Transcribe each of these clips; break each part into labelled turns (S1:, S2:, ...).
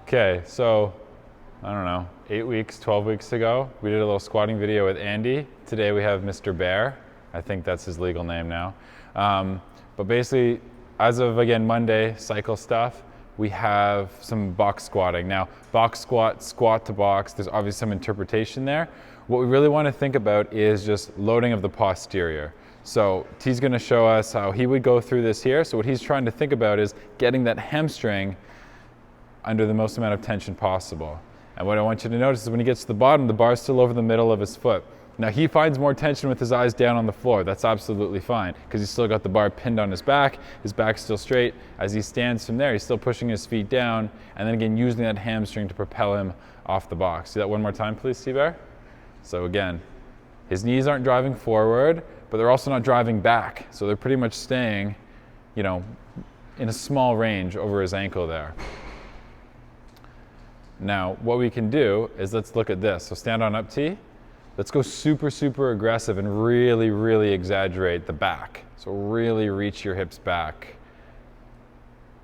S1: Okay, so I don't know, 8 weeks, 12 weeks ago, we did a little squatting video with Andy. Today we have Mr. Bear. I think that's his legal name now. But basically, as of, again, Monday, cycle stuff, we have some box squatting. Now, box squat, squat to box, there's obviously some interpretation there. What we really want to think about is just loading of the posterior. So T's going to show us how he would go through this here. So what he's trying to think about is getting that hamstring under the most amount of tension possible. And what I want you to notice is when he gets to the bottom, the bar's still over the middle of his foot. Now he finds more tension with his eyes down on the floor. That's absolutely fine because he's still got the bar pinned on his back's still straight. As he stands from there, he's still pushing his feet down and then again using that hamstring to propel him off the box. Do that one more time, please, T-Bear. So again, his knees aren't driving forward, but they're also not driving back. So they're pretty much staying, you know, in a small range over his ankle there. Now, what we can do is let's look at this. So stand on up, T. Let's go super, super aggressive and really, really exaggerate the back. So really reach your hips back.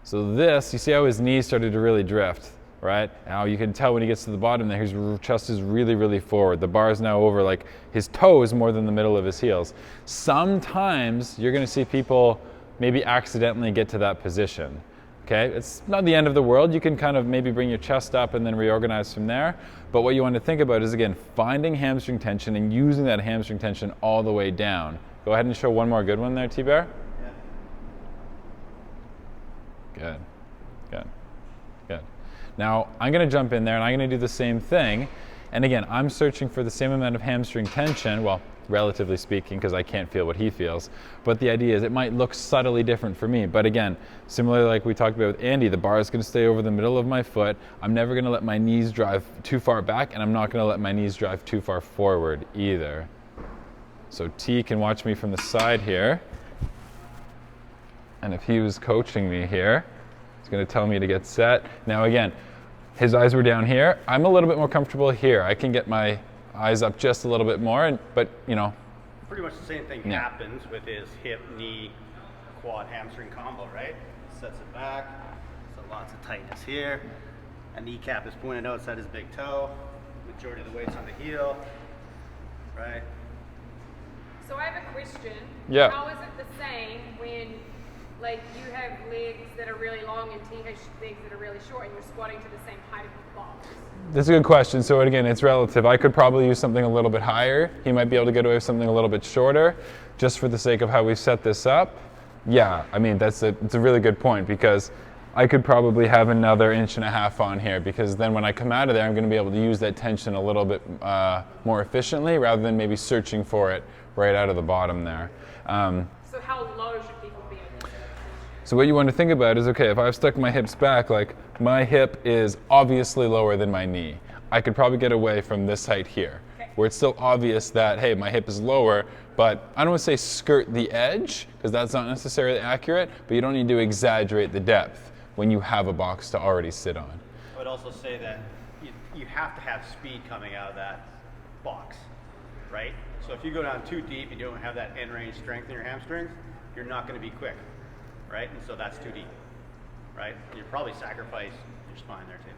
S1: So this, you see how his knees started to really drift, right? Now you can tell when he gets to the bottom that his chest is really, really forward. The bar is now over like his toes more than the middle of his heels. Sometimes you're gonna see people maybe accidentally get to that position. Okay, it's not the end of the world. You can kind of maybe bring your chest up and then reorganize from there. But what you want to think about is, again, finding hamstring tension and using that hamstring tension all the way down. Go ahead and show one more good one there, T-Bear. Yeah. Good, good, good. Now, I'm going to jump in there and I'm going to do the same thing. And again, I'm searching for the same amount of hamstring tension, well, relatively speaking, because I can't feel what he feels. But the idea is it might look subtly different for me. But again, similarly like we talked about with Andy, the bar is going to stay over the middle of my foot. I'm never going to let my knees drive too far back, and I'm not going to let my knees drive too far forward either. So T can watch me from the side here. And if he was coaching me here, he's going to tell me to get set. Now again, his eyes were down here. I'm a little bit more comfortable here. I can get my eyes up just a little bit more, but you know.
S2: Pretty much the same thing happens with his hip, knee, quad, hamstring combo, right? Sets it back, so lots of tightness here. A kneecap is pointed outside his big toe. Majority of the weight's on the heel, right?
S3: So I have a question.
S1: Yeah.
S3: How is it the same when, like, you have legs that are really long and T has legs that are really short and you're squatting to the same height of the box?
S1: That's a good question. So again, it's relative. I could probably use something a little bit higher. He might be able to get away with something a little bit shorter, just for the sake of how we've set this up. Yeah, I mean, it's a really good point, because I could probably have another 1.5 inches on here, because then when I come out of there, I'm going to be able to use that tension a little bit more efficiently, rather than maybe searching for it right out of the bottom there.
S3: So how low should people be in this?
S1: So what you want to think about is, okay, if I've stuck my hips back, like my hip is obviously lower than my knee. I could probably get away from this height here, where it's still obvious that, hey, my hip is lower, but I don't want to say skirt the edge, because that's not necessarily accurate, but you don't need to exaggerate the depth when you have a box to already sit on.
S2: I would also say that you have to have speed coming out of that box, right? So if you go down too deep and you don't have that end range strength in your hamstrings, you're not going to be quick, right? And so that's too deep, right? You probably sacrifice your spine there too.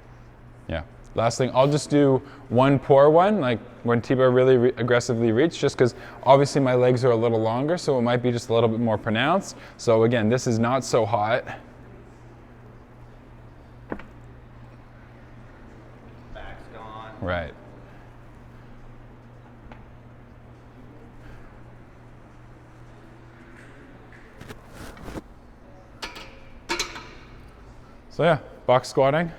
S1: Yeah. Last thing, I'll just do one poor one, like when T-Bear really aggressively reach, just because obviously my legs are a little longer, so it might be just a little bit more pronounced. So again, this is not so hot.
S2: Back's gone.
S1: Right. So yeah, box squatting.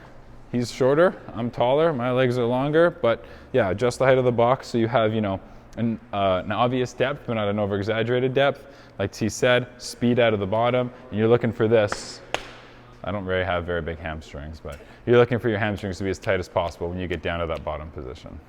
S1: He's shorter, I'm taller, my legs are longer, but yeah, adjust the height of the box so you have, you know, an obvious depth, but not an over-exaggerated depth. Like T said, speed out of the bottom, and you're looking for this. I don't really have very big hamstrings, but you're looking for your hamstrings to be as tight as possible when you get down to that bottom position.